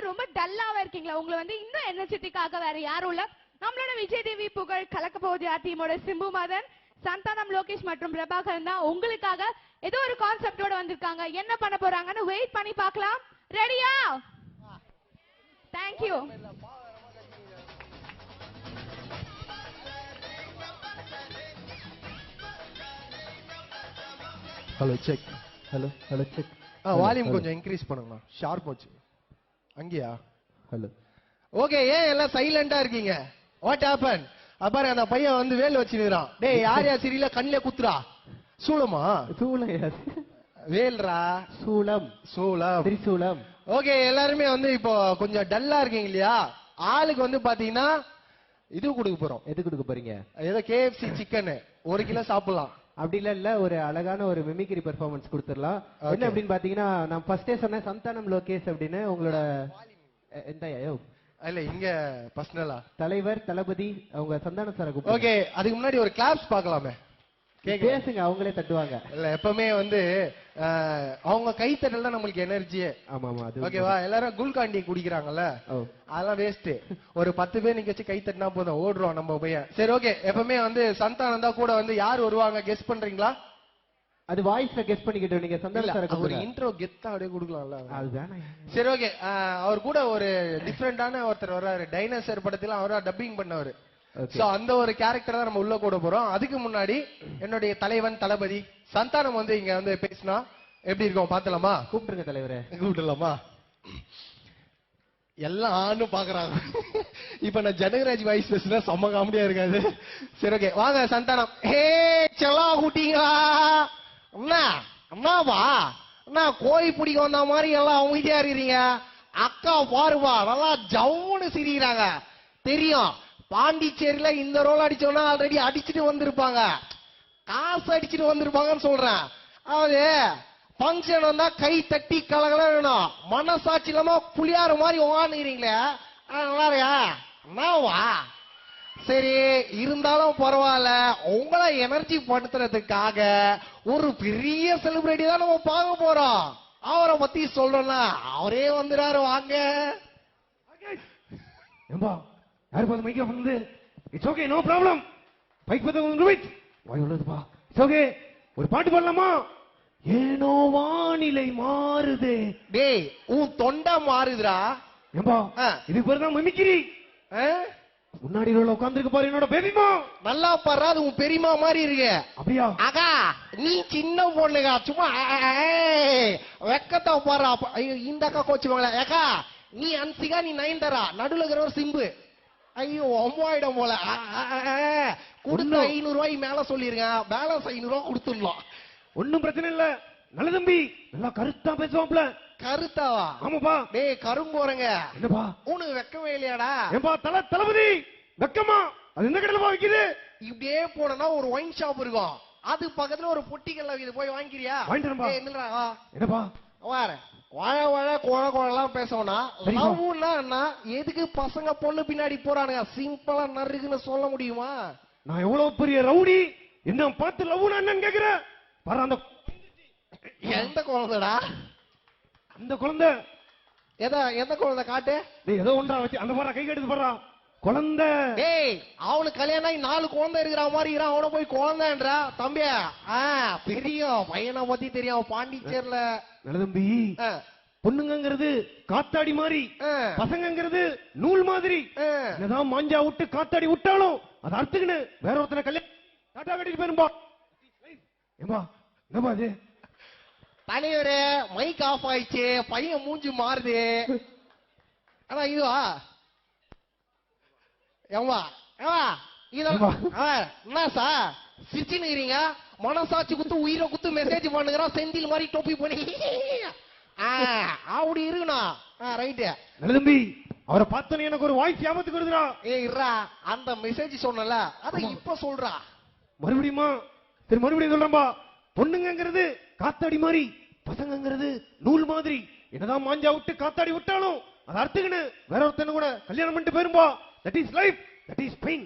ரொம்ப டல்லாவா இருக்கீங்களா? உங்களை வந்து இன்னும் எனர்ஜெட்டிக்காக வேற யாரும் இல்ல, நம்மளோட விஜய் டிவி புகழ் கலக்க போகுது யார் டீமோட சிம்பு மதன், சந்தானம், லோகேஷ் மற்றும் பிரபாகரன் தான் உங்களுக்காக ஏதோ ஒரு கான்செப்டோட வந்திருக்காங்க. என்ன பண்ண போறாங்கன்னு வெயிட் பண்ணி பார்க்கலாம். ரெடியா? Thank you. Hello check. Hello hello check. Volume கொஞ்சம் இன்க்ரீஸ் பண்ணுங்கண்ணா, ஷார்ப் வச்சு. அங்கேயா? ஹலோ. ஓகே, ஏன் எல்லாம் சைலண்டா இருக்கீங்க? What happen? அப்பாரு அந்த பையன் வந்து வேல் வச்சுக்கிறான். டேய் யார் யார் சிரியில கண்ணில குத்துறா? சூளமா? சூளையா? வேல்ரா. சூளம். சூளம். திரிசூலம். ஓகே, எல்லாருமே வந்து இப்போ கொஞ்சம் டல்லா இருக்கீங்க இல்லையா? ஆளுக்கு வந்து பாத்தீங்கன்னா இது கொடுக்க போறோம். எது கொடுக்க போறீங்க? ஏதோ KFC சிக்கன் 1 கிலோ சாப்பிடலாம். அப்படிலாம் இல்ல, ஒரு அழகான ஒரு மிமிக்ரி பெர்ஃபார்மன்ஸ் கொடுத்துடலாம். என்ன அப்படின்னு பாத்தீங்கன்னா, நான் ஃபர்ஸ்டே சொன்னேன் சந்தானம் லோகேஷ் அப்படின்னு. உங்களோட இல்ல இங்க பர்சனலா தலைவர் தளபதி அவங்க சந்தானம் சார். ஓகே, அதுக்கு முன்னாடி ஒரு கிளாப்ஸ் பார்க்கலாமே. பேசுங்க, அவங்களே தட்டுவாங்க. இல்ல எப்பவுமே வந்து அவங்க கை தட்டல் தான் நம்மளுக்கு எனர்ஜியே. ஆமா ஆமா, அது ஓகேவா? எல்லாரும் குல்காண்டி குடிக்கிறாங்கல்ல, அதெல்லாம் வேஸ்ட். ஒரு 10 பேர் நீங்க வச்சு கை தட்டினா போதும், ஓடுறோம் நம்ம பையன். சரி ஓகே, எப்பவுமே வந்து சந்தானம் தான் கூட வந்து யார் வருவாங்க கெஸ் பண்றீங்களா? அது வாய்ஸ்ல கெஸ் பண்ணிக்கிட்டு நீங்க சந்தானம் சார் ஒரு இன்ட்ரோ கெத்தா அப்படியே கொடுக்கலாம்ல. அது வேணாம். சரி ஓகே, அவர் கூட ஒரு டிஃபரெண்டான ஒருத்தர் வர்றாரு. டைனோசர் படத்துல அவரா டப்பிங் பண்ணவர். சோ அந்த ஒரு கேரக்டர் தான் நம்ம உள்ள கூட போறோம். அதுக்கு முன்னாடி என்னுடைய தலைவன் தளபதி சந்தானம் வந்து இங்க வந்து பேசினா எப்படி இருக்கும் பாத்தலாமா? கூப்பிட்டுருங்க தலைவரே. கூப்பிடலாமா? எல்லாம் ஆணும் பாக்குறாங்க. இப்ப நான் ஜனகராஜ் வாய்ஸ் பேசுனா செம்ம காமெடியா இருக்காது. சரி ஓகே, வாங்க சந்தானம். ஹே செல்லா குட்டிங்களா, அண்ணா அண்ணாவா அண்ணா, கோழி பிடிக்க வந்த மாதிரி எல்லாம் அமைதியா இருக்கிறீங்க. அக்கா பாருவா நல்லா ஜவுன்னு சிரிக்கிறாங்க. தெரியும் பாண்டிச்சேரியில இந்த ரோல் அடிச்சோம்னா ஆல்ரெடி அடிச்சுட்டு வந்திருப்பாங்க, காசு அடிச்சுட்டு வந்திருப்பாங்கன்னு சொல்றேன். அதாவது பங்கன் வந்தா கை தட்டி கலகல வேணும். மனசாட்சி இல்லாம புளியாறு மாதிரி உட்காந்துக்கிறீங்களே, நல்லாரியா அண்ணாவா? சரி இருந்தாலும் பரவாயில்ல, உங்களை எனர்ஜி படுத்துறதுக்காக ஒரு பெரிய செலிபிரிட்டி தான் நம்ம பார்க்க போறோம். அவரை பத்தி சொல்றோம்னா அவரே வந்துறாரு. வாங்க. யாரு பார்த்து மைக்கா வந்து it's okay, no problem. Bike பத்த வெயிட் வாய் உள்ளதுப்பா. இட்ஸ் ஓகே, ஒரு பாட்டு பாடலாமா? ஏனோ வானிலை மாறுதே. டேய் உன் தொண்டை மாறுதுடா. ஏம்பா இது பேர் தான் மிமிக்ரி. முன்னாடி ரோல உட்கார்ந்திருக்க பாரு என்னோட பெரியமா. நல்லா பாரு, அது உன் பெரியமா மாதிரி இருக்கு. அப்படியா? அக்கா நீ சின்ன பொண்ணுக்கா, சும்மா வெக்கத்தை பாரு. ஐயோ இந்த அக்கா கோச்சுவாங்களே. அக்கா நீ அன்சிகா, நீ நயன்தாரா, நடுவில் இருக்கிற சிம்பு. ஐயோ அம்மாயிடம் போல. கொடுத்த 500 ரூபாய் மேல சொல்லிருங்க, பேலன்ஸ் 500 ரூபாய் கொடுத்துடலாம். ஒன்னும் பிரச்சனை இல்ல. நல்ல தம்பி, நல்லா கருத்தா பேசுவாப்ல. கருத்தாவா? ஆமாப்பா. டேய் கரும்போறங்க. என்னப்பா உனக்கு வெக்கமே இல்லையாடா? ஏம்பா தளபதி வெக்கமா? அது எந்த கடையில விக்குது? இப்படியே போனா ஒரு ஒயின் ஷாப் இருக்கும், அது பக்கத்துல ஒரு பொட்டிக்கல்ல இது, போய் வாங்கிக்கிறியா? என்னப்பா வார வாழ வாழ கோழ கோழலாம் பேசணும்னா லவ்னா என்ன? எதுக்கு பசங்க பொண்ணு பின்னாடி போறானுங்க? சிம்பிளா நறுக்குன்னு சொல்ல முடியுமா? நான் எவ்வளவு பெரிய ரவுடி, என்ன பார்த்து லவ்னா என்னன்னு கேக்குற பாரு. அந்த எந்த குழந்தைடா? அந்த குழந்தை எந்த குழந்தை காட்டு? ஏதோ ஒன்றா வச்சு அந்த பாரு, கை கட்டுது பாரு குழந்தை. டேய் அவனுக்கு கல்யாணம் ஆகி 4 குழந்தை இருக்கிற மாதிரி இருக்கிறான், அவனை போய் குழந்தைன்றா? தம்பியா தெரியும், பையனை பத்தி தெரியும். பாண்டிச்சேரியில நல்ல தம்பி, பொண்ணுங்கிறது காத்தாடி மாதிரி, பசங்கிறது நூல் மாதிரி. என்னதான் மாஞ்சா விட்டு காத்தாடி விட்டாலும் அதை அறுத்துக்கின்னு வேற ஒருத்தனை கல்யாணம் டாட்டா கட்டிட்டு போயிருப்பா. ஏம்பா என்னப்பா அது? தலைவரே மைக் ஆஃப் ஆயிடுச்சு, பையன் மூஞ்சி மாறுது. ஆனா இதுவா ஏமா என்ன சார் சிரிச்சுன்னு மனசாட்சி குத்து உயிரை குத்து மெசேஜ் பண்ணுகிறான், செந்தில் மாதிரி டொப்பி பண்ணி அப்படி இருக்கணும். ரைட்டு நல்ல தம்பி, அவரை பார்த்தோன்னு எனக்கு ஒரு வாய்ஸ் ஞாபகத்துக்கு வருதுடா. இருடா, அந்த மெசேஜ் சொன்னல அத இப்ப சொல்றா. மறுபடியுமா? சரி மறுபடியும் சொல்றேன்பா. பொண்ணுங்கிறது காத்தாடி மாதிரி, பசங்கிறது நூல் மாதிரி. என்னதான் மாஞ்சா விட்டு காத்தாடி விட்டாலும் அதை அறுத்துக்கின்னு வேற ஒருத்தன கூட கல்யாணம் பண்ணிட்டு போயிரும்பா. That is life, that is pain.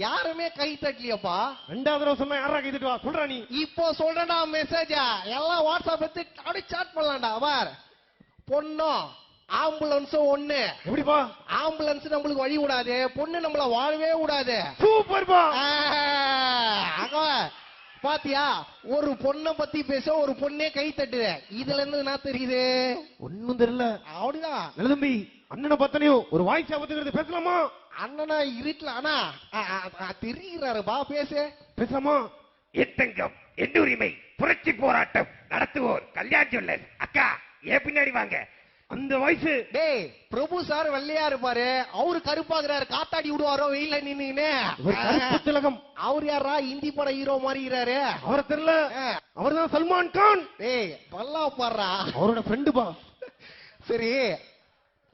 யாருமே கை தட்டலையப்பா. ரெண்டாவது தடவை சொன்னா யாரா கை தட்டுவா? சொல்றா நீ. இப்போ சொல்றா மெசேஜா எல்லாம் வாட்ஸ்அப் எடுத்து அப்படி சாட் பண்ணலாம்டா. அவர் பொண்ணும் ஆம்புலன்ஸும் ஒண்ணு. எப்படிப்பா? ஆம்புலன்ஸ் நம்மளுக்கு வழி விடாது, பொண்ணு நம்மள வாழவே விடாது. சூப்பர்ப்பா. பாத்தியா, ஒரு பொண்ணை பத்தி பேச ஒரு பொண்ணே கை தட்டுது. இதுல இருந்து என்ன தெரியுது? ஒண்ணும் தெரியல. அப்படிதான். நல்ல தம்பி, அண்ணனை பத்தனையும் ஒரு வாய்ஸ் ஆபத்துங்கிறது பேசலாமா? அண்ணனா இருட்டல ஆனா தெரியுறாருப்பா, பேசு. பேசலாமா? எத்தங்கம் என் உரிமை புரட்சி போராட்டம் நடத்துவோர் கல்யாண் ஜுவல்லர்ஸ். அக்கா ஏன் பின்னாடி வாங்க. அந்த வாய்ஸ். டேய், பிரபு சார் வெள்ளையா இருப்பாரு, அவரு கருப்பாகிறாரு, காத்தாடி விடுவாரோ வெயில நின்னு. திலகம். அவர் யாரா இந்தி பட ஹீரோ மாதிரி இருக்கிறாரு? அவரை தெரியல. அவர்தான் சல்மான் கான். டேய் பல்லா பாடுறா, அவரோட ஃப்ரெண்டுப்பா. சரி,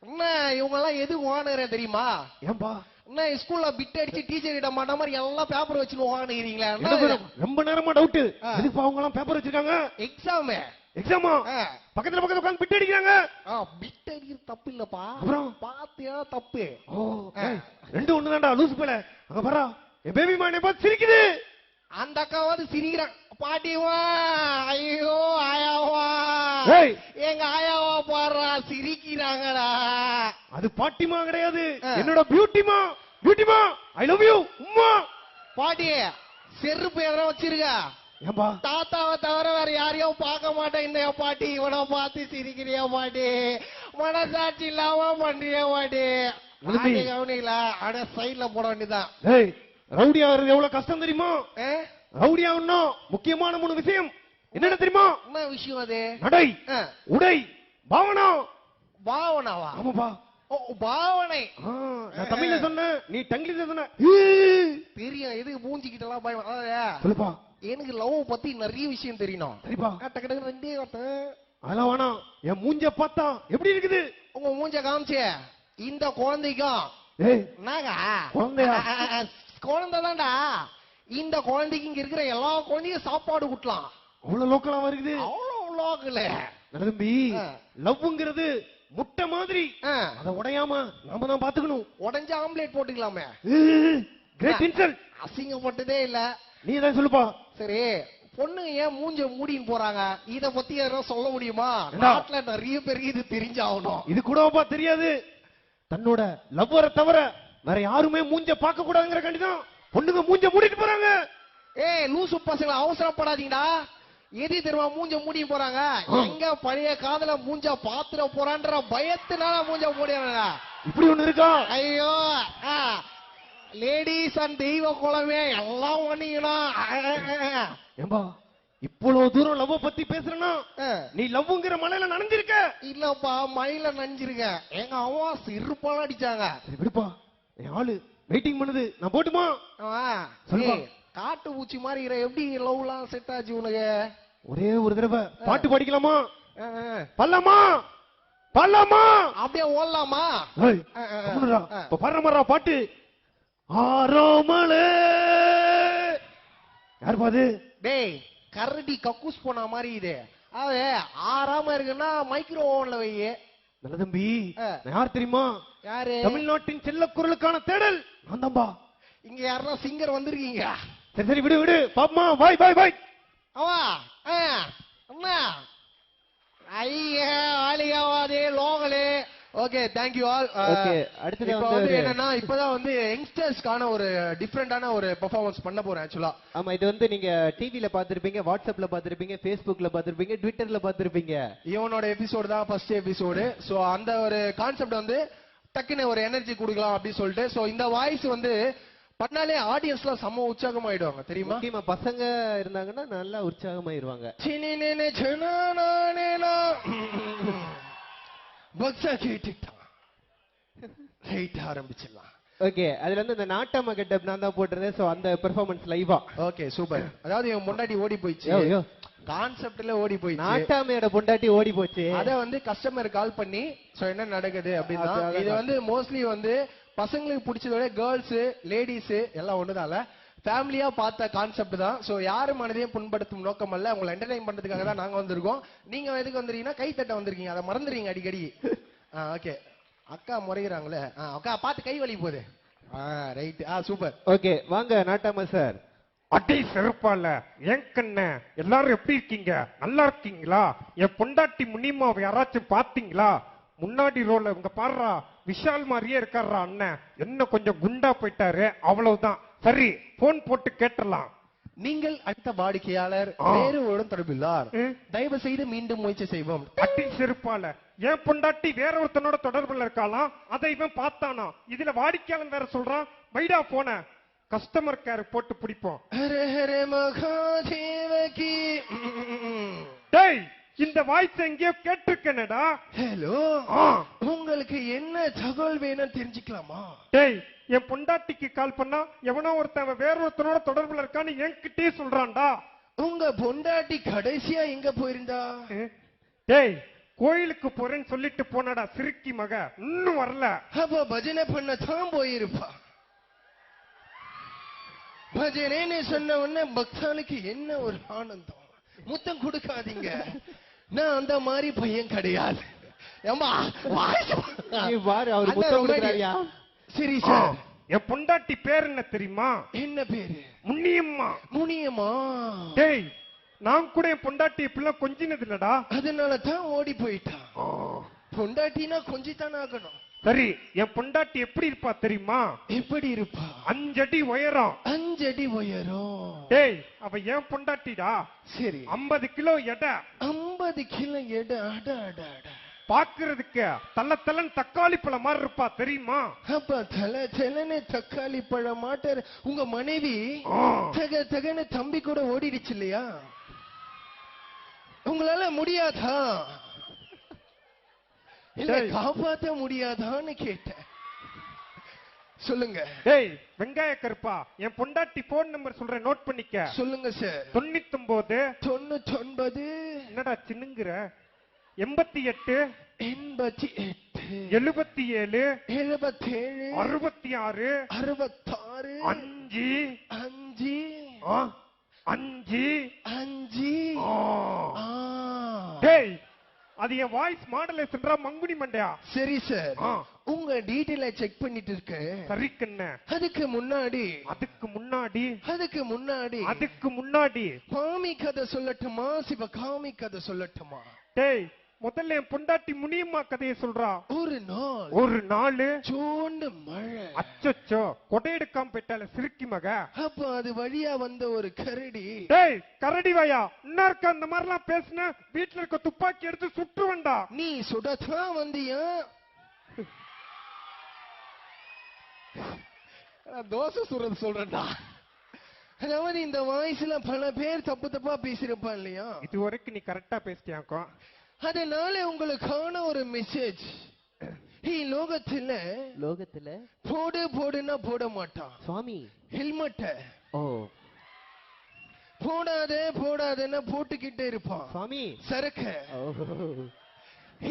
என்ன இவங்க எல்லாம் எது வாங்குறேன் தெரியுமா? ஏன்பா? என்ன ஸ்கூல்ல பிட் அடிச்சு டீச்சர் கிட்ட மாட்ட மாதிரி எல்லாம் பேப்பர் வச்சு வாங்குறீங்களா? ரொம்ப நேரமா டவுட். எதுக்கு அவங்க எல்லாம் பேப்பர் வச்சிருக்காங்க? எக்ஸாம். எக்ஸாமா? பக்கத்துல உட்கார்ந்து பிட் அடிக்கிறாங்க. பிட் அடிக்கிறது தப்பு இல்லப்பா, அப்புறம் பாத்தியா தப்பு. ரெண்டு ஒண்ணுதான்டா லூசு பேல. அங்க பாரா, என் பேபி மானே பார்த்து சிரிக்குது. அந்த அக்காவது சிரிக்கிறான். பாட்டிவா, ஐயோ ஆயாவா, எங்க ஆயாவா பாடுறா, சிரிக்கிறாங்கடா. அது பாட்டிமா கிடையாது, என்னோட பியூட்டிமா. பியூட்டிமா, ஐ லவ் யூ உம்மா. பாட்டி செருப்பு எதனா வச்சிருக்க? ஏம்பா? தாத்தாவை தவிர வேற யாரையும் பார்க்க மாட்டேன். இந்த பாட்டி இவனை பார்த்து சிரிக்கிறியா பாட்டி? மனசாட்சி இல்லாம பண்றியா பாட்டி? கவனிக்கல, ஆனா சைட்ல போட வேண்டியதான். ரவுடி ஆகிறது எவ்வளவு கஷ்டம் தெரியுமா? ரவுடி ஆகணும் முக்கியமான 3 விஷயம் என்னென்ன தெரியுமா? என்ன விஷயம் அது? நடை, உடை, பாவனா. பாவனாவா? ஆமாப்பா. பாவனை. நான் தமிழ்ல சொன்னேன், நீ தங்கிலீஷ்ல சொன்ன. தெரியும், எதுக்கு மூஞ்சிக்கிட்ட எல்லாம் பயம்? சொல்லுப்பா. எனக்கு லவ் பத்தி நிறைய விஷயம் தெரியணும். சரிப்பா. டக்கு ரெண்டே வார்த்தை. அதெல்லாம் வேணாம், என் மூஞ்ச பார்த்தா எப்படி இருக்குது? உங்க மூஞ்ச காமிச்சே இந்த குழந்தைக்கும். என்னங்க குழந்தையா? குழந்தைதான்டா. இந்த குழந்தைக்கு இங்க இருக்கிற எல்லா குழந்தையும் சாப்பாடு குட்டலாம். அவ்வளவு லோக்கலா வருது. அவ்வளவு லோக்கல். தம்பி, லவ்ங்கிறது முட்டை மாதிரி, அத உடையாம நாம தான் பாத்துக்கணும். உடைஞ்ச ஆம்லேட் போட்டுக்கலாமே. Great insult. அசிங்கப்பட்டதே இல்ல. நீ தான் சொல்லுப்பா. சரி, பொண்ணுங்க ஏன் மூஞ்ச மூடின்னு போறாங்க? இத பத்தி யாரும் சொல்ல முடியுமா? நாட்டுல நிறைய பேருக்கு இது தெரிஞ்சாகணும். இது கூடப்பா தெரியாது. தன்னோட லவ்வரை தவிர வேற யாருமே மூஞ்ச பார்க்க கூடாதுங்கிற கண்டிதான் பொண்ணுங்க மூஞ்ச மூடிட்டு போறாங்க. ஏய் லூசு பசங்க, அவசரப்படாதீங்கடா. எது தெரியுமா மூஞ்ச மூடி போறாங்க? எங்க பழைய காதல மூஞ்ச பாத்துற போறான்ற பயத்தினால மூஞ்ச மூடிறாங்க. இப்படி ஒண்ணு இருக்கா? ஐயோ, லேடிஸ் அண்ட் தெய்வ குலமே எல்லாம் பண்ணீங்கன்னா. ஏம்பா, இவ்வளவு தூரம் லவ் பத்தி பேசுறனா? நீ லவ்ங்கிற மலையில நனைஞ்சிருக்க? இல்லப்பா, மயில நனைஞ்சிருக்க. எங்க அம்மா சிறுப்பால அடிச்சாங்க. விடுப்பா, என் ஆளு வெயிட்டிங் பண்ணுது, நான் போட்டுமா? காட்டு பூச்சி மாதிரி எப்படி லவ்லாம் செட் ஆச்சு உனக்கு? ஒரே ஒரு தடவை பாட்டு படிக்கலாமா? பல்லமா பல்லமா அப்படியே ஓடலாமா? பாடுற பாட்டு. ஆரோமலே யார் பாது? டேய், கரடி கக்கூஸ் போன மாதிரி இது. அது ஆறாம இருக்குன்னா மைக்ரோ ஓவன்ல வை. நல்ல தம்பி, யார் தெரியுமா? யாரு? தமிழ்நாட்டின் செல்ல குரலுக்கான தேடல் நான் தான்பா. இங்க யாரா சிங்கர் வந்திருக்கீங்க? சரி சரி, விடு விடு பாப்பமா. பாய் பாய் பாய். அவா அண்ணா ஐயா ஆலியாவாதே லோகலே. Okay, thank you all. Okay, அடுத்து வந்து என்னன்னா இப்பதான் வந்து யங்ஸ்டர்ஸ்க்கான ஒரு டிஃபரெண்டான ஒரு பெர்ஃபார்மன்ஸ் பண்ண போறேன் ஆக்சுவலா. ஆமா, இது வந்து நீங்க டிவில பாத்திருப்பீங்க, வாட்ஸ்அப்ல பாத்திருப்பீங்க, Facebookல பாத்திருப்பீங்க, ட்விட்டர்ல பாத்திருப்பீங்க. இவனோட எபிசோடு தான் ஃபர்ஸ்ட் எபிசோடு. சோ அந்த ஒரு கான்செப்ட் வந்து டக்குன்னு ஒரு எனர்ஜி கொடுக்கலாம் அப்படின்னு சொல்லிட்டு. சோ இந்த வாய்ஸ் வந்து பண்ணாலே ஆடியன்ஸ்லாம் செம்ம உற்சாகமாயிடுவாங்க தெரியுமா? முக்கியமா பசங்க இருந்தாங்கன்னா நல்லா உற்சாகமாயிருவாங்க. ஆரம்பிச்சிடலாம். ஓகே, அதுல இருந்து இந்த நாட்டாம கெட்டப் நான் தான் போட்டிருந்தேன். சோ அந்த பெர்ஃபார்மன்ஸ் லைவா. Okay, super. அதாவது இவன் முன்னாடி ஓடி போயிடுச்சு, கான்செப்ட்ல ஓடி போயிடுச்சு. நாட்டாமையோட பொண்டாட்டி ஓடி போச்சு. அத வந்து கஸ்டமர் கால் பண்ணி சோ என்ன நடக்குது அப்படின்னா, இது வந்து மோஸ்ட்லி வந்து பசங்களுக்கு பிடிச்சதோட கேர்ள்ஸ் லேடிஸ் எல்லாம் ஒண்ணுதான்ல ஃபேமிலியா பார்த்த கான்செப்ட் தான். சோ யாரு மனதையும் புண்படுத்தும் நோக்கம் அல்ல, உங்களை என்டர்டைன் பண்றதுக்காக தான் நாங்க வந்திருக்கோம். நீங்க எதுக்கு வந்திருக்கீங்கன்னா கை தட்ட வந்திருக்கீங்க, அதை மறந்துடுறீங்க அடிக்கடி. ஓகே, அக்கா முறைகிறாங்களே, அக்கா பார்த்து கை வலி போகுது. Right, super. ஓகே, வாங்க நாட்டாம சார். அட்டை சிறப்பால என் கண்ண எல்லாரும் எப்படி இருக்கீங்க? நல்லா இருக்கீங்களா? என் பொண்டாட்டி முனிமாவை யாராச்சும் பாத்தீங்களா? முன்னாடி ரோல இங்க பாடுறா விஷால் மாதிரியே இருக்காரா அண்ணன், என்ன கொஞ்சம் குண்டா போயிட்டாரு, அவ்வளவுதான். சரி, போன் போட்டு கேட்டலாம். நீங்கள் அடுத்த வாடிக்கையாளர் வேறு ஒரு தொடர்புள்ளார், தயவு செய்து மீண்டும் முயற்சி செய்வோம். அட்டி செருப்பால என் பொண்டாட்டி வேற ஒருத்தனோட தொடர்புல இருக்காளாம், அதை இவன் பார்த்தானா, இதுல வாடிக்கையாளர் வேற சொல்றான். வைடா போன கஸ்டமர் கேர் போட்டு பிடிப்போம். ஹர ஹர மகாதேவகி. டேய், இந்த வாய்ஸ் எங்கேயோ கேட்டிருக்கேனடா. ஹலோ, உங்களுக்கு என்ன தகவல் வேணும் தெரிஞ்சுக்கலாமா? டேய், என் பொண்டாட்டிக்கு கால் பண்ணா எவனோ ஒருத்தன் வேற ஒருத்தனோட தொடர்புல இருக்கான்னு என்கிட்டயே சொல்றான்டா. உங்க பொண்டாட்டி கடைசியா எங்க போயிருந்தா? டேய், கோயிலுக்கு போறேன்னு சொல்லிட்டு போனடா சிறுக்கி மக, இன்னும் வரல. அப்ப பஜனை பண்ண தான் போயிருப்பா. பஜனைன்னு சொன்ன உடனே பக்தாளுக்கு என்ன ஒரு ஆனந்தம். முத்தம் கொடுக்காதீங்க, நான் அந்த மாதிரி பையன் கிடையாது. சரி சார், என் பொண்டாட்டி பேர் என்ன தெரியுமா? என்ன பேரு? முனியம்மா. முனியம்மா? டேய், நான் கூட என் பொண்டாட்டி இப்பெல்லாம் கொஞ்சினது இல்லடா, அதனால தான் ஓடி போயிட்டான். பொண்டாட்டினா கொஞ்சித்தானே ஆகணும். சரி, என் பொண்டாட்டி எப்படி இருப்பா தெரியுமா? எப்படி இருப்பா? 5 அடி உயரம். 5 அடி உயரம்? டேய், அவ என் பொண்டாட்டிடா. சரி, 50 கிலோ எடை. 50 கிலோ எடை? அட அட அட. பாக்குறதுக்கு தள்ள தள்ளன் தக்காளி பழம் மாதிரி இருப்பா தெரியுமா? அப்ப தல தலன்னு தக்காளி பழம் மாட்டார். உங்க மனைவி தக தகன்னு தம்பி கூட ஓடிடுச்சு இல்லையா? உங்களால முடியாதா? இல்ல காப்பாத்த முடியாதான்னு கேட்டேன். சொல்லுங்க. டேய், வெங்காய கருப்பா, என் பொண்டாட்டி போன் நம்பர் சொல்றேன், நோட் பண்ணிக்க. சொல்லுங்க சார். 99 99. என்னடா சின்னுங்கிற? 88 88 77 77 66 66 5 5 5. டேய், அது என் வாய்ஸ் மாடலேஷன்டா மங்குனி மண்டையா. சரி சார், உங்க டீடைல செக் பண்ணிட்டு இருக்க. சரி கண்ணே. அதுக்கு முன்னாடி காமி கதை சொல்லட்டுமா, சிவகாமி கதை சொல்லட்டுமா? டேய், முதல்ல என் பொண்டாட்டி முனியம்மா கதையை சொல்றா. ஒரு நாள் சோண்டு மழை. அச்சோ, கொடை எடுக்காம போயிட்டால சிறுக்கி மக. அப்ப அது வழியா வந்த ஒரு கரடி. டேய், கரடி வாயா, இன்னொருக்க அந்த மாதிரிலாம் பேசின வீட்டுல இருக்க துப்பாக்கி எடுத்து சுட்டுவண்டா. நீ சுடத்தான் வந்தியா? தோசை சுடுறது சொல்றா. அதாவது இந்த வாய்ஸ்ல பல பேர் தப்பு தப்பா பேசிருப்பான் இல்லையா? இது வரைக்கும் நீ கரெக்டா பேசிட்டியாக்கோ. அதனால உங்களுக்கான ஒரு மெசேஜ். லோகத்துல போடுன்னா போட மாட்டான் சுவாமி. ஹெல்மெட்ட போடாதேன்னா போட்டுக்கிட்டே இருப்பான் சுவாமி. சரக்க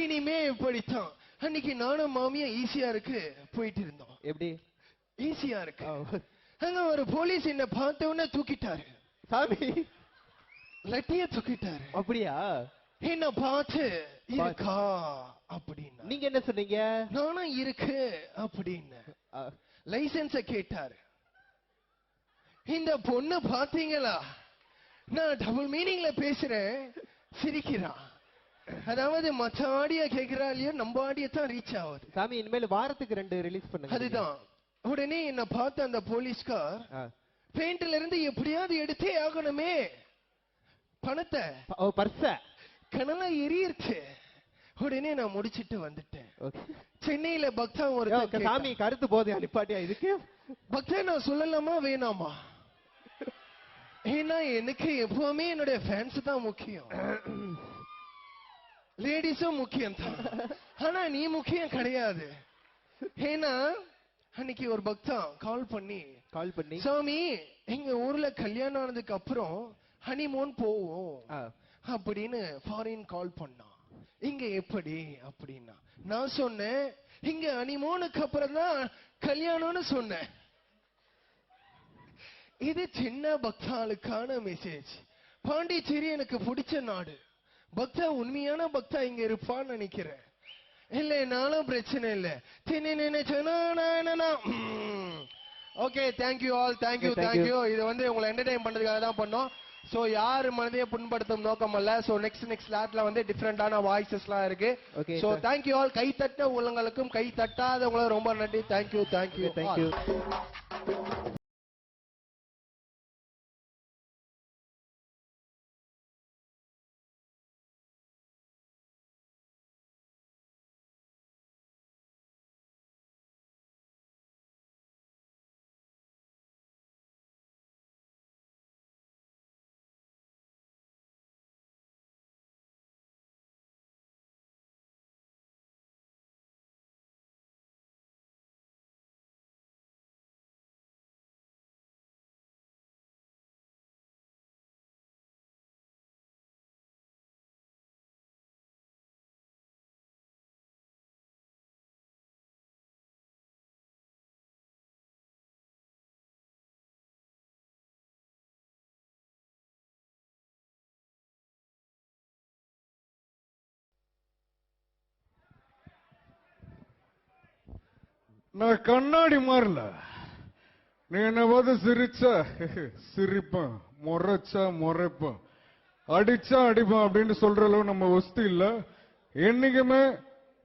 இனிமே இப்படித்தான். அன்னைக்கு நானும் மாமியா ஈஸியா இருக்கு போயிட்டு இருந்தோம். எப்படி ஈஸியா இருக்கு? அங்க ஒரு போலீஸ் என்ன பார்த்த உடனே தூக்கிட்டாரு சாமி. லட்டிய தூக்கிட்டாரு. அப்படியா? என்ன பார்த்து இருக்கா அப்படின்னு. நீங்க என்ன சொன்னீங்க? நானும் இருக்கு அப்படின்னு. லைசன்ஸ கேட்டாரு. இந்த பொண்ணு பாத்தீங்களா, நான் டபுள் மீனிங்ல பேசுறேன், சிரிக்கிறான். அதாவது மற்ற ஆடியோ கேட்கிறா இல்லையோ, நம்ம ஆடியோ தான் ரீச் ஆகுது சாமி. இனிமேல் வாரத்துக்கு 2 ரிலீஸ் பண்ணுங்க. அதுதான். உடனே என்ன பார்த்து அந்த போலீஸ்கார் பெயிண்ட்ல இருந்து எப்படியாவது எடுத்தே ஆகணுமே பணத்தை, பர்ஸ கனலா எரியிருச்சு. உடனே நான் முடிச்சிட்டு வந்துட்டேன். சென்னையில பக்தா ஒரு சாமி கருத்து போதே அனுப்பாட்டியா இதுக்கு? பக்தா நான் சொல்லலாமா வேணாமா? ஏன்னா எனக்கு எப்பவுமே என்னுடைய ஃபேன்ஸ் தான் முக்கியம், லேடிஸும் முக்கியம் தான். ஆனா நீ முக்கியம் கிடையாது. ஏன்னா அன்னைக்கு ஒரு பக்தா கால் பண்ணி சாமி எங்க ஊர்ல கல்யாணம் ஆனதுக்கு அப்புறம் ஹனிமூன் போவோம் அப்படின்னு ஃபாரின் கால் பண்ணா. இங்க எப்படி அப்படின்னா நான் சொன்னேன், இங்க ஹனிமூனுக்கு அப்புறம் தான் கல்யாணம்னு சொன்னேன். இது சின்ன பக்தாளுக்கான மெசேஜ். பாண்டிச்சேரி எனக்கு பிடிச்ச நாடு. பக்தா உண்மையான பக்தா இங்க இருப்பான்னு நினைக்கிறேன். இல்ல நானும் பிரச்சனை இல்ல. Okay, thank you all, thank you. இது வந்து உங்களை என்டர்டைன் பண்றதுக்காக தான் பண்ணோம். சோ யாரு மனதையும் புண்படுத்தும் நோக்கம் அல்ல. சோ நெக்ஸ்ட் ஸ்லாட்ல வந்து டிஃபரெண்டான வாய்ஸஸ்லாம் இருக்கு. So thank you all. கை தட்ட உள்ளங்களுக்கும் கை தட்டாதவங்களும் ரொம்ப நன்றி. தேங்க்யூ. நான் கண்ணாடி மாறல. நீ என்ன பார்த்து சிரிச்சா சிரிப்பேன், முறைச்சா முறைப்பேன், அடிச்சா அடிப்பேன் அப்படின்னு சொல்ற அளவு நம்ம ஒஸ்தி இல்ல. என்னைக்குமே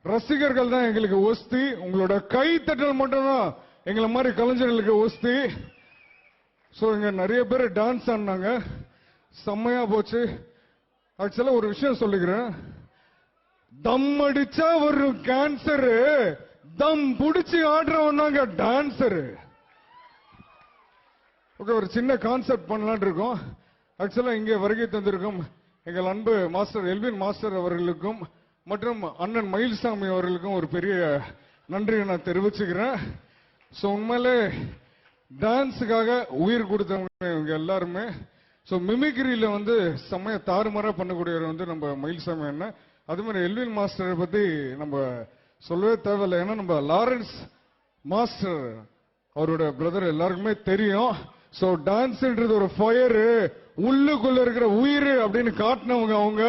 ரசிகர்கள் தான் எங்களுக்கு ஒஸ்தி. உங்களோட கை தட்டல் மட்டும்தான் எங்களை மாதிரி கலைஞர்களுக்கு ஒஸ்தி. சோ இங்க நிறைய பேர் டான்ஸ் ஆடினாங்க, செம்மையா போச்சு. ஆக்சுவலா ஒரு விஷயம் சொல்லிக்கிறேன். தம் அடிச்சா ஒரு கேன்சரு, தம் புடிச்சு ஆடுறவனாங்க டான்சரு. ஓகே, ஒரு சின்ன கான்செப்ட் பண்ணலான் இருக்கோம். ஆக்சுவலா இங்கே வருகை தந்திருக்கும் எங்கள் அன்பு மாஸ்டர் எல்வின் மாஸ்டர் அவர்களுக்கும் மற்றும் அண்ணன் மயில்சாமி அவர்களுக்கும் ஒரு பெரிய நன்றியை நான் தெரிவிச்சுக்கிறேன். ஸோ உண்மையிலே டான்ஸுக்காக உயிர் கொடுத்தவங்க இவங்க எல்லாருமே. ஸோ மிமிக்ரியில வந்து செம்மைய தாறுமாறா பண்ணக்கூடியவர் வந்து நம்ம மயில்சாமி அண்ணன். அது மாதிரி எல்வின் மாஸ்டரை பத்தி நம்ம சொல்லவே தேவையில்லை. ஏன்னா நம்ம லாரன்ஸ் மாஸ்டர் அவரோட பிரதர் எல்லாருக்குமே தெரியும். சோ டான்ஸ்ன்றது ஒரு ஃபயர், உள்ளுக்குள்ள இருக்கிற உயிர் அப்படின்னு காட்டினவங்க அவங்க.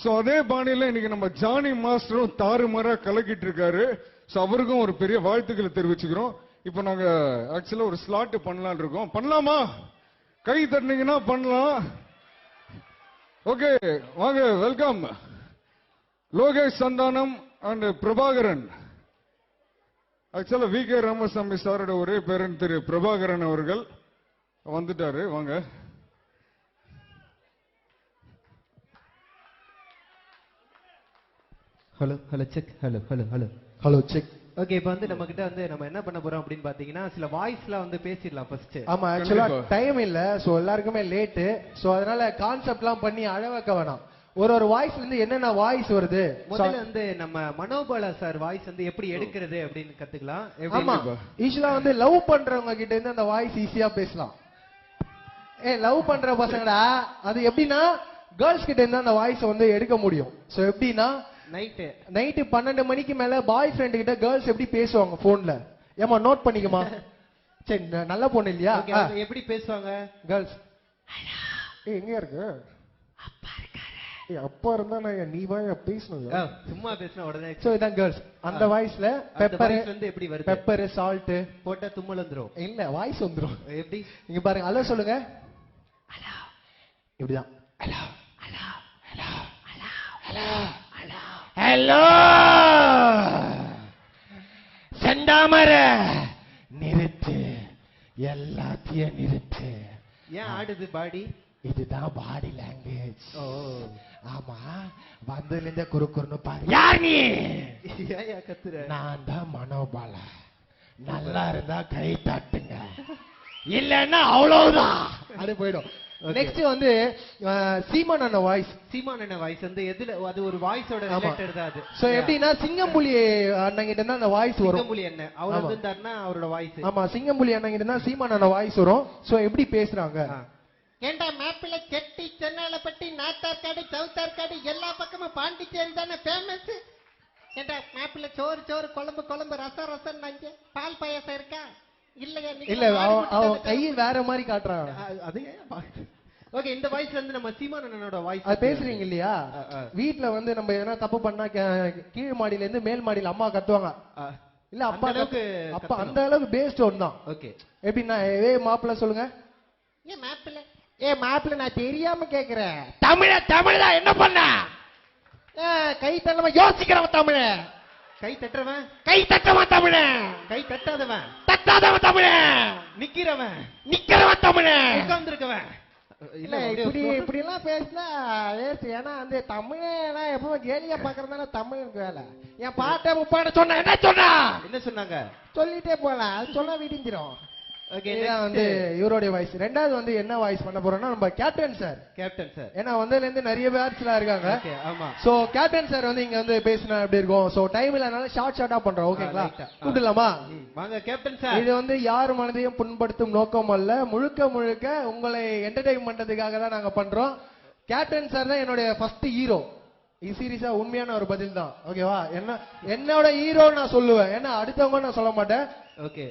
சோ அதே பாணியில இன்னைக்கு நம்ம ஜானி மாஸ்டரும் தாறுமாறா கலக்கிட்டு இருக்காரு. சோ அவருக்கும் ஒரு பெரிய வாழ்த்துக்களை தெரிவிச்சுக்கிறோம். இப்போ நாங்க ஆக்சுவலா ஒரு ஸ்லாட் பண்ணலாம்னு இருக்கோம். பண்ணலாமா? கை தட்டினீங்கன்னா பண்ணலாம். ஓகே, வாங்க. Welcome Lokesh Santhanam and Prabhakaran. ஆக்சுவலா வி.கே. ராமசாமி சாரோட ஒரே பேரன் திரு பிரபாகரன் அவர்கள் வந்துட்டாரு. வாங்க. Hello check. ஓகே, இப்போ வந்து நம்ம கிட்ட வந்து நம்ம என்ன பண்ண போறோம் அப்படின்னு பாத்தீங்கன்னா சில வாய்ஸ்லாம் வந்து பேசிடலாம் ஃபர்ஸ்ட். ஆமா, ஆக்சுவலா டைம் இல்ல. சோ எல்லாருக்குமே லேட். சோ அதனால கான்செப்ட்லாம் பண்ணி அழ வைக்க வேணாம். ஒரு வாய்ஸ்ல இருந்து என்னென்ன வாய்ஸ் வருது முதல்ல வந்து நம்ம மனோபாலா சார் வாய்ஸ் வந்து எப்படி எடுக்கிறது அப்படின்னு கத்துக்கலாம். ஆமா, ஈஸியா வந்து லவ் பண்றவங்க கிட்ட இருந்து அந்த வாய்ஸ் ஈஸியா பேசலாம். லவ் பண்ற பசங்கடா, அது எப்படின்னா கேர்ள்ஸ் கிட்ட இருந்து அந்த வாய்ஸ் வந்து எடுக்க முடியும். சோ எப்படின்னா நைட்டு 12 மணிக்கு மேல பாய் ஃப்ரெண்ட் கிட்ட கேர்ள்ஸ் எப்படி பேசுவாங்க போன்ல. ஏமா நோட் பண்ணிக்கமா. சரி, நல்ல பொண்ணு இல்லையா? எப்படி பேசுவாங்க கேர்ள்ஸ்? எங்க இருக்கு? அப்பா இருந்தா நான் நீ வாய் பேசணும். சும்மா பேசினா உடனே. சோ இதான் கேர்ள்ஸ். அந்த வாய்ஸ்ல பெப்பர் வந்து எப்படி வருது? பெப்பர் சால்ட் போட்டா தும்மல் வந்துரும். இல்ல, வாய்ஸ் வந்துரும். எப்படி? இங்க பாருங்க. ஹலோ சொல்லுங்க. ஹலோ. இப்படிதான். Hello hello hello hello hello hello. Senthamarai நிறுத்து, எல்லாத்தையும் நிறுத்து. ஏன் ஆடுது பாடி? இதுதான் பாடி லாங்குவேஜ். ஓ ஆமா, வந்ததுல இருந்தே குறுக்குறுன்னு பாரு. யார் நீ? ஏன் கத்துற? நான் தான் மனோபாலா. நல்லா இருந்தா கை தட்டுங்க, இல்லன்னா அவ்வளவுதான். அது போயிடும். நெக்ஸ்ட் வந்து சீமான் அண்ணன் வாய்ஸ். சீமான் அண்ணன் வாய்ஸ் வந்து எதுல? அது ஒரு வாய்ஸோட ரிலேட்டட் தான் அது. சோ எப்படின்னா சிங்கம்புலி அண்ணன் கிட்ட தான் அந்த வாய்ஸ் வரும். சிங்கம்புலி அண்ணன் அவர் வந்துட்டாருன்னா அவரோட வாய்ஸ். ஆமா, சிங்கம்புலி அண்ணன் கிட்ட தான் சீமான் அண்ணன் வாய்ஸ் வரும். சோ எப்படி பேசுறாங்க? ஏண்டா மாப்பிள்ளை செட்டி, சென்னாலப்பட்டி, நாத்தார்காடு, சவுத்தார்காடு எல்லா பக்கமும் பாண்டிச்சேரி தானே ஃபேமஸ். ஏண்டா மாப்பிள்ளை சோறு சோறு, குழம்பு குழம்பு, ரசம் ரசம், நஞ்சு பால் பாயாசம் இருக்கா? இல்லையா? இல்ல, அவன் கையை வேற மாதிரி காட்டுறான். அது ஓகே, இந்த வாய்ஸ்ல இருந்து நம்ம சீமான் அண்ணனோட வாய்ஸ் அது பேசுறீங்க இல்லையா? வீட்ல வந்து நம்ம எதனா தப்பு பண்ணா கீழ் மாடியில இருந்து மேல் மாடியில அம்மா கத்துவாங்க இல்ல, அப்பா அளவுக்கு. அப்ப அந்த அளவுக்கு பேஸ்ட் ஒன் தான். ஓகே, எப்படின்னா மாப்பிள்ளை சொல்லுங்க. ஏன் மாப்பிள்ளை ஏ மாப்பிள்ள நான் தெரியாம கேக்குறேன். தமிழதான் என்ன பண்ண? கை தள்ளமா யோசிக்கிறவன் தமிழ. கை தட்டுறவன், கை தட்டவன் தமிழ, கை தட்டாதவன், தட்டாதவன் தமிழ, நிக்கிறவன், நிக்கிறவன் தமிழ, உட்கார்ந்திருக்கவன். இல்ல இப்படி இப்படி எல்லாம் பேசினா வேஸ்ட். ஏன்னா அந்த தமிழனா எப்பவும் கேலியா பாக்குறதுனால தமிழுக்கு வேலை. என் பாட்டை முப்பாட சொன்ன என்ன சொன்னா என்ன சொன்னாங்க? சொல்லிட்டே போலாம். அது சொன்னா விடிஞ்சிரும். ஓகே, இதான் வந்து இவருடைய வாய்ஸ். ரெண்டாவது வந்து என்ன வாய்ஸ் பண்ண போறோம்னா நம்ம கேப்டன் சார். Captain sir. ஏன்னா வந்ததுல இருந்து நிறைய பேர்ஸ்லாம் இருக்காங்க. ஓகே, ஆமா. சோ கேப்டன் சார் வந்து இங்க வந்து பேசினா எப்படி இருக்கும். சோ டைம் இல்லனால ஷார்ட்டா பண்றோம். ஓகேங்களா? கூப்பிடலாமா? வாங்க கேப்டன் சார். இது வந்து யார் மனதையும் புண்படுத்தும் நோக்கம் அல்ல. முழுக்க முழுக்க உங்களை என்டர்டெயின் பண்றதுக்காக தான் நாங்க பண்றோம். கேப்டன் சார் தான் என்னுடைய ஃபர்ஸ்ட் ஹீரோ. இது சீரியஸா உண்மையான ஒரு பதில் தான். ஓகேவா? என்னோட ஹீரோ நான் சொல்லுவேன். ஏன்னா அடுத்தவங்க நான் சொல்ல மாட்டேன். ஓகே,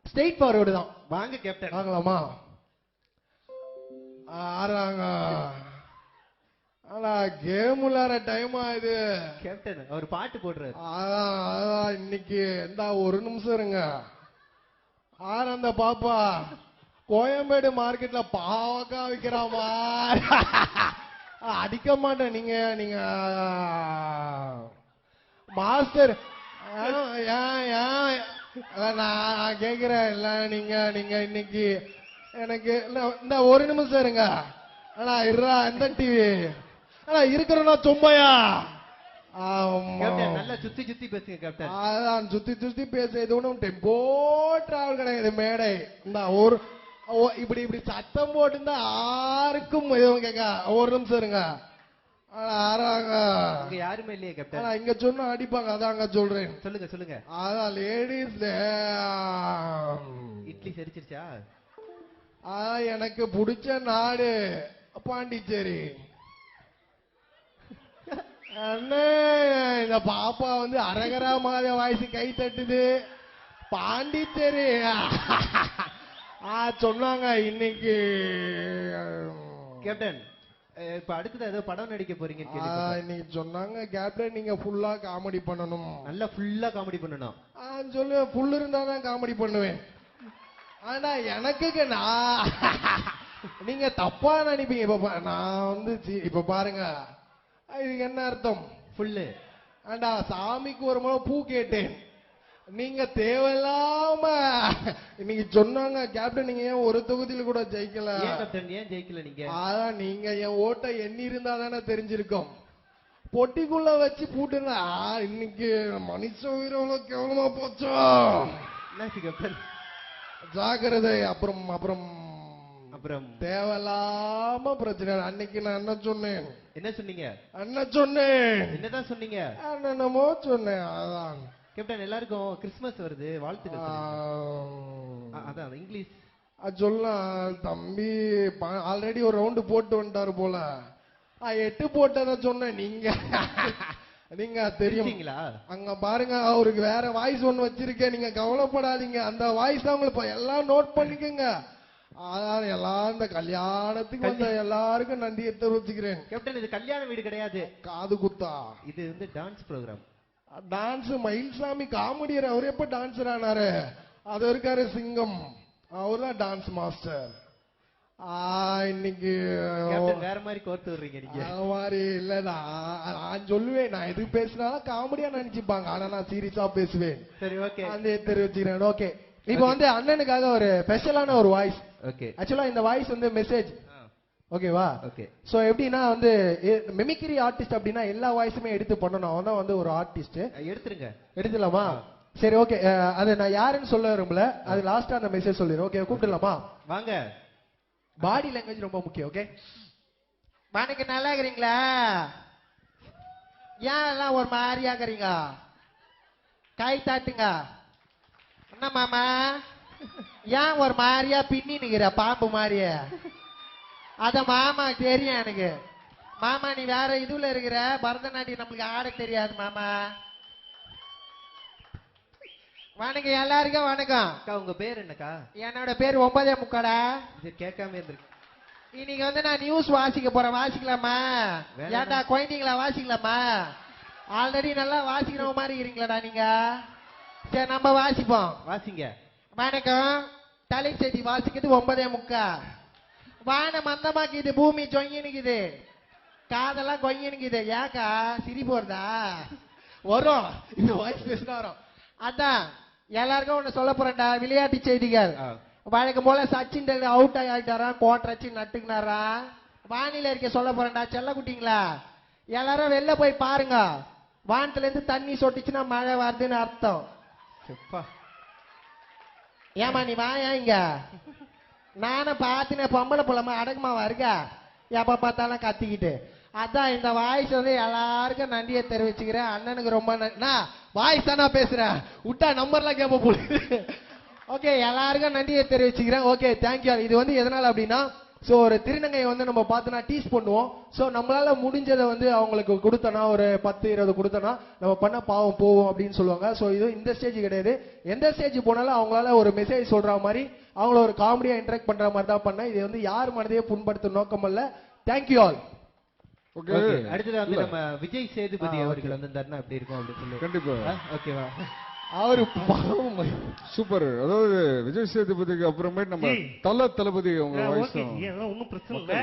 ஸ்ட்ரெயிட் ஃபார்வர்டு தான். வாங்க கேப்டன். வாங்கலாமா? ஆறாங்க. ஆனா கேம் விளையாட டைம் ஆகுது. கேப்டன் அவர் பாட்டு போடுறாரு. அதான் இன்னைக்கு இந்த ஒரு நிமிஷம் இருங்க. அந்த பாப்பா கோயம்பேடு மார்க்கெட்ல பாவக்கா விக்கிறாமா? அடிக்க மாட்டேன். நீங்க மாஸ்டர் நான் கேக்குறேன். இல்ல நீங்க இன்னைக்கு எனக்கு இந்த ஒரு நிமிஷம் இருங்க. ஆனா இருறா எந்த டிவி ஆனா இருக்கிறனா சும்மையா? கேப்டன் நல்லா சுத்தி சுத்தி பேசுங்க கேப்டன். அதான் சுத்தி சுத்தி பேச. இது ஒன்றும் டெம்போ டிராவல் கிடையாது. மேடை இந்த ஒரு இப்படி இப்படி சத்தம் போட்டு யாருக்கும் எதுவும் கேட்க. ஒரு நிமிஷம் இருங்க. ஆறாங்க யாருமே இல்லையே கேப்டன். இங்க சொன்னா அடிப்பாங்க. அதாங்க சொல்றேன். சொல்லுங்க சொல்லுங்க. அதான் லேடிஸ் இட்லி செரிச்சிருச்சா? எனக்கு பிடிச்ச நாடு பாண்டிச்சேரி. அண்ணே இந்த பாப்பா வந்து அரகரா மாதிரி வாய்ஸ் கை தட்டுது. பாண்டிச்சேரி சொன்னாங்க இன்னைக்கு. கேப்டன் இப்ப அடுத்தது ஏதோ படம் நடிக்க போறீங்க. இன்னைக்கு சொன்னாங்க கேப்டன் நீங்க ஃபுல்லா காமெடி பண்ணணும். நல்லா ஃபுல்லா காமெடி பண்ணணும். சொல்லுவேன். ஃபுல் இருந்தாதான் காமெடி பண்ணுவேன். ஆனா எனக்கு நீங்க தப்பா நினைப்பீங்க. இப்ப நான் வந்து இப்ப பாருங்க இதுக்கு என்ன அர்த்தம்? ஃபுல்லு. ஆண்டா சாமிக்கு ஒரு முறை பூ கேட்டேன். நீங்க தேவையில்லாம இன்னைக்கு சொன்னாங்க கேப்டன் நீங்க ஏன் ஒரு தொகுதியில கூட ஜெயிக்கல? கேப்டன் ஏன் ஜெயிக்கல நீங்க? அதான் நீங்க என் ஓட்டை எண்ணி இருந்தா தானே தெரிஞ்சிருக்கும். பொட்டிக்குள்ள வச்சு பூட்டுங்க. இன்னைக்கு மனுஷ உயிரோட கேவலமா போச்சோ. கேப்டன் ஜாக்கிரதை. அப்புறம் அப்புறம் அப்புறம் தேவையில்லாம பிரச்சனை. அன்னைக்கு நான் என்ன சொன்னேன்? என்ன சொன்னீங்க? என்னதான் சொன்னீங்க? என்னமோ சொன்னேன். அதான் கேப்டன் எல்லாருக்கும் கிறிஸ்துமஸ் வருது, வாழ்த்துக்கள். அதான் இங்கிலீஷ் சொல்லலாம். தம்பி ஆல்ரெடி ஒரு ரவுண்டு போட்டு வந்துட்டாரு போல. 8 போட்டத சொன்னேன். நீங்க தெரியுங்களா? அங்க பாருங்க அவருக்கு வேற வாய்ஸ் ஒண்ணு வச்சிருக்கேன். நீங்க கவலைப்படாதீங்க. அந்த வாய்ஸ் தான் உங்களுக்கு எல்லாம் நோட் பண்ணிக்கோங்க. அதான் எல்லாம் இந்த கல்யாணத்துக்கு வந்த எல்லாருக்கும் நன்றியை தெரிவிச்சுக்கிறேன். கேப்டன் இது கல்யாண வீடு கிடையாது, காது குத்தா. இது வந்து டான்ஸ் ப்ரோக்ராம். டான்ஸ் மயில்சாமி காமெடியர். அவர் எப்ப டான்சர் ஆனாரு? அது இருக்காரு சிங்கம். அவர் தான் டான்ஸ் மாஸ்டர். இன்னைக்கு வேற மாதிரி கோர்த்து விடுறீங்க நீங்க. மாதிரி இல்லடா. நான் சொல்லுவேன். நான் எது பேசினாலும் காமெடியா நினைச்சுப்பாங்க. ஆனா நான் சீரியஸா பேசுவேன். சரி ஓகே. அந்த தெரிவிச்சுக்கிறேன். ஓகே இப்போ வந்து அண்ணனுக்காக ஒரு ஸ்பெஷலான ஒரு வாய்ஸ். ஓகே. ஆக்சுவலா இந்த வாய்ஸ் வந்து மெசேஜ். ஓகேவா? ஓகே. சோ எப்படின்னா வந்து மிமிக்ரி ஆர்டிஸ்ட் அப்படின்னா எல்லா வாய்ஸுமே எடுத்து பண்ணணும். அவன் தான் வந்து ஒரு ஆர்டிஸ்ட். எடுத்துருங்க. எடுத்துலாமா? சரி ஓகே. அது நான் யாருன்னு சொல்ல விரும்பல. அது லாஸ்டா அந்த மெசேஜ் சொல்லிடுறேன். ஓகே கூப்பிடலாமா? வாங்க. பாடி லாங்குவேஜ் ரொம்ப முக்கியம். ஓகே. வணக்கம், நல்லா இருக்கிறீங்களா? ஏன் எல்லாம் ஒரு மாதிரியா இருக்கிறீங்க? கை தாட்டுங்க. என்ன மாமா ஏன் ஒரு மாதிரியா பின்னி நிக்கிற பாம்பு மாதிரிய? அத மாமா தெரியும் எனக்கு. மாமா நீ வேற இதுல இருக்கிற. பரதநாட்டியம் நம்மளுக்கு ஆட தெரியாது மாமா. வணக்கம் எல்லாருக்கும் வணக்கம். அக்கா உங்க பேர் என்னக்கா? என்னோட பேர் 9 முக்காடா. இது கேட்காம இருந்திருக்கு. இன்னைக்கு வந்து நான் நியூஸ் வாசிக்க போறேன். வாசிக்கலாமா? ஏன்டா குழந்தைங்களா வாசிக்கலாமா? ஆல்ரெடி நல்லா வாசிக்கிற மாதிரி இருக்கீங்களாடா நீங்க. சரி நம்ம வாசிப்போம். வாசிங்க. வணக்கம். தலை செய்தி வாசிக்கிறது 9 முக்கா. வானம் மந்தமாக்குது, பூமி சொங்கினுக்குது, காதெல்லாம் கொங்கினுக்குது. ஏக்கா சிரி போறதா? வரும் இந்த வாய்ஸ் பேசினா வரும். அதான் எல்லாருக்கும் ஒண்ணு சொல்ல போறேன்டா. விளையாட்டு செய்திகள். வழக்கம் போல சச்சின் டெண்டுல்கர் அவுட் ஆயிட்டாரா, கோட்டரச்சி நட்டுக்குனாரா. வானிலை இருக்க சொல்ல போறேன்டா. செல்ல குட்டிங்களா, எல்லாரும் வெளில போய் பாருங்க. வானத்துல இருந்து தண்ணி சொட்டிச்சுன்னா மழை வருதுன்னு அர்த்தம். ஏமா நீ வாயா இங்க. நானும் பாத்தின பொம்பளை புலமா அடக்குமா வருக, எப்ப பார்த்தாலும் கத்திக்கிட்டு. அதான் இந்த வாய்ஸ் வந்து எல்லாருக்கும் நன்றியை தெரிவிச்சுக்கிறேன். அண்ணனுக்கு ரொம்ப வாய்ஸ் தான் நான் பேசுறேன், விட்டா நம்பர்லாம் கேட்ப போகுது. ஓகே, எல்லாருக்கும் நன்றியை தெரிவிச்சுக்கிறேன். Okay, thank you. இது வந்து எதனால அப்படின்னா, ஸோ ஒரு திருநங்கையை வந்து நம்ம பார்த்தோன்னா டீஸ் பண்ணுவோம். ஸோ நம்மளால முடிஞ்சதை வந்து அவங்களுக்கு கொடுத்தோன்னா, ஒரு 10-20 கொடுத்தோன்னா நம்ம பண்ண பாவம் போவோம் அப்படின்னு சொல்லுவாங்க. ஸோ இது இந்த ஸ்டேஜ் கிடையாது, எந்த ஸ்டேஜ் போனாலும் அவங்களால ஒரு மெசேஜ் சொல்ற மாதிரி, அவங்கள ஒரு காமெடியா இன்டராக்ட் பண்ற மாதிரி தான் பண்ணேன். இது வந்து யார் மனதையே புண்படுத்தும் நோக்கம் அல்ல. Thank you all. ஓகே, அடுத்தது வந்து நம்ம விஜய் சேதுபதி அவர்கள் வந்து தர்ணா எப்படி இருக்கும் அப்படின்னு சொல்லி. கண்டிப்பா. ஓகேவா? அவரு பாவம் சூப்பர். அதாவது விஜய் சேதுபதிக்கு அப்புறமேட்டு நம்ம தளபதி உங்க வாய்ஸ் ஒன்னும் பிரச்சனை இல்ல.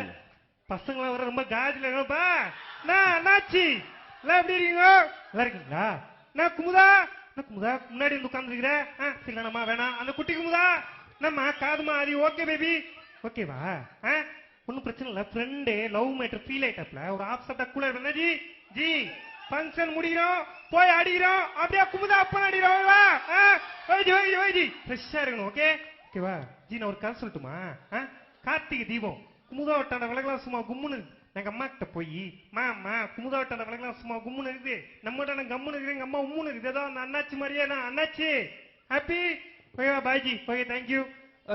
பசங்க வர ரொம்ப காஜில இருக்கப்பா. என்னாச்சு எல்லாம் எப்படி இருக்கீங்க? நல்லா இருக்கீங்களா? நான் குமுதா முன்னாடி வந்து உட்கார்ந்துருக்கிறேன். சரி வேணாமா, வேணாம். அந்த குட்டி குமுதா நம்ம காதுமா அது ஓகே பேபி, ஓகேவா? ஒன்னும் பிரச்சனை இல்ல. ஃப்ரெண்டு லவ் மேட்டர் ஃபீல் ஆயிட்டாப்ல, ஒரு ஆப் சாப்பிட்டா கூட வேணா ஜி ஜி ஃபங்க்ஷன் முடிக்கிறோம், போய் அடிக்கிறோம். அப்படியே குமுதா அப்பா அடிக்கிறோம். ஃப்ரெஷ்ஷா இருக்கணும். ஓகே ஓகேவா ஜி? நான் ஒரு கதை சொல்லட்டுமா? கார்த்திகை தீபம் குமுதா வட்டான விளக்கெல்லாம் சும்மா கும்முன்னு. எங்க அம்மா கிட்ட போய், மாமா குமுதா வட்டான விளக்கெல்லாம் சும்மா கும்முன்னு இருக்குது, நம்ம கம்முன்னு இருக்குது, எங்க அம்மா உம்முன்னு இருக்குது. ஏதோ அந்த அண்ணாச்சி மாதிரியே நான் அண்ணாச்சி ஹாப்பி. ஓகேவா baiji? Okay thank you.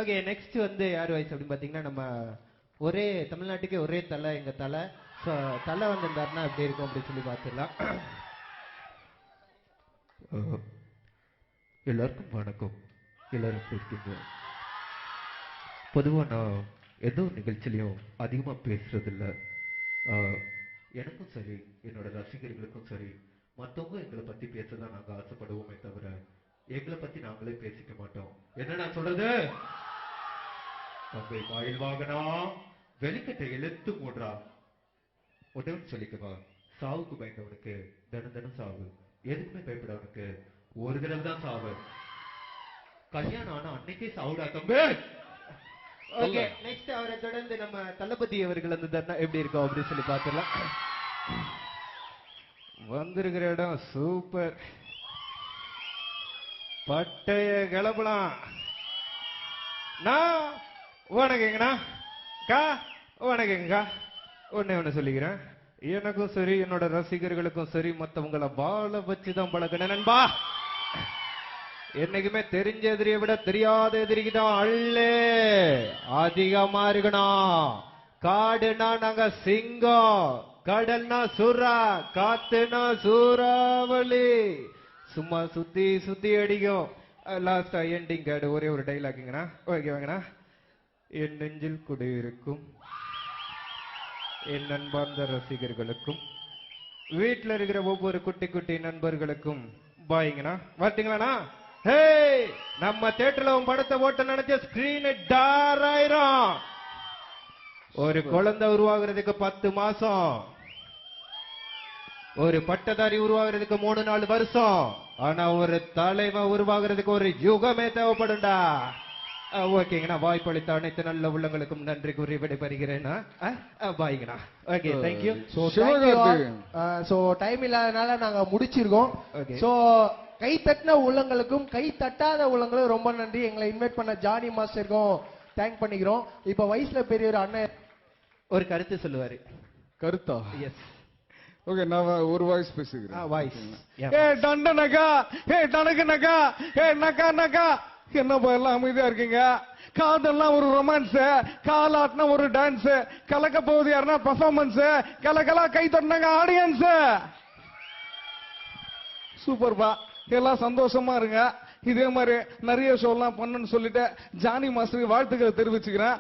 Okay, next வந்து யார் வாய்ஸ் அப்படின்னு பாத்தீங்கன்னா, நம்ம ஒரே தமிழ்நாட்டுக்கே ஒரே தலை, எங்க தலை. ஸோ தலை வந்திருந்தாருன்னா எப்படி இருக்கும் அப்படின்னு சொல்லி பார்த்துடலாம். எல்லாருக்கும் வணக்கம். எல்லாரும் எப்படி இருக்கீங்க? பொதுவாக நான் எந்த ஒரு நிகழ்ச்சியிலையும் அதிகமாக பேசுறது இல்லை. எனக்கும் சரி, என்னோட ரசிகர்களுக்கும் சரி, மற்றவங்க எங்களை பற்றி பேசதான் நாங்கள் ஆசைப்படுவோமே தவிர எங்களை பற்றி நாங்களே பேசிக்க மாட்டோம். என்ன நான் சொல்றது? தங்கை வாயில் வாகனா வெளிக்கட்டை இழுத்து மூடுறா. உடனே சொல்லிக்கவா, சாவுக்கு பயந்தவனுக்கு தினம் சாவு, எதுக்குமே பயப்படவனுக்கு ஒரு தடவை தான் சாவு. கல்யாணம் ஆனா அன்னைக்கே சாவுடா தம்பி. ஓகே, நெக்ஸ்ட் அவரை தொடர்ந்து நம்ம தளபதி அவர்கள் வந்து தர்ணா எப்படி இருக்கும் அப்படின்னு சொல்லி பார்த்துடலாம். வந்திருக்கிற இடம் சூப்பர். பட்டைய கிளப்பலாம். நான் வணக்கங்கண்ணா கா, வணக்கங்கக்கா. ஒண்ணு சொல்லிக்கிறேன், எனக்கும் சரி என்னோட ரசிகர்களுக்கும் சரி மத்தவங்களை வாழ வச்சுதான் பழக்கணும் நண்பா. என்னைக்குமே தெரிஞ்ச எதிரியை விட தெரியாத எதிரிக்குதான் அள்ளே அதிகமா இருக்கணும். காடுனா நாங்க சிங்கம், கடல்னா சுறா, காத்துனா சூறாவளி. சும்மா சுத்தி சுத்தி அடிக்கும். லாஸ்டா எண்டிங் கார்டு ஒரே ஒரு டைலாக்குங்கண்ணா. ஓகே வாங்கண்ணா. என் நெஞ்சில் குடியிருக்கும் என் நண்பார்ந்த ரசிகர்களுக்கும் வீட்டில் இருக்கிற ஒவ்வொரு குட்டி குட்டி நண்பர்களுக்கும் பாய்ங்கண்ணா. பார்த்தீங்களாண்ணா? ஹே, நம்ம தியேட்டர்ல உன் படத்தை ஓட்ட நினைச்ச ஸ்கிரீன் டார் ஆயிரும். ஒரு குழந்தை உருவாகிறதுக்கு 10 மாசம், ஒரு பட்டதாரி உருவாகிறதுக்கு 3-4 வருஷம், ஆனா ஒரு தலைவன் உருவாகிறதுக்கு ஒரு யுகமே தேவைப்படும்டா. ஓகேங்கண்ணா, வாய்ப்பளித்த அனைத்து நல்ல உள்ளங்களுக்கும் நன்றி கூறி விடைபெறுகிறேன். பாய்ங்கண்ணா. Okay, thank you. சோ டைம் இல்லாதனால நாங்க முடிச்சிருக்கோம். சோ கை தட்டின உள்ளங்களுக்கும் கை தட்டாத உள்ளங்களும் ரொம்ப நன்றி. எங்களை இன்வைட் பண்ண ஜானி மாஸ்டருக்கும் தேங்க் பண்ணிக்கிறோம். இப்ப வயசுல பெரிய ஒரு அண்ணன் ஒரு கருத்து சொல்லுவாரு. கருத்தா? எஸ். ஓகே, நான் ஒரு வாய்ஸ் பேசுகிறேன். வாய்ஸ். ஏ டண்டனகா, ஏ டனகனகா, ஏ நகா நகா. என்னப்பா எல்லாம் அமைதியா இருக்கீங்க? காதெல்லாம் ஒரு ரொமான்ஸ், காலாட்னா ஒரு டான்ஸ், கலக்க போகுது யாருன்னா பெர்ஃபார்மன்ஸ், கலகலா கை தட்டினாங்க ஆடியன்ஸ். சூப்பர்பா, எல்லாம் சந்தோஷமா இருங்க. இதே மாதிரி நிறைய ஷோலாம் பண்ணணும்னு சொல்லிட்டு ஜானி மாஸ்டருக்கு வாழ்த்துக்களை தெரிவிச்சுக்கிறேன்.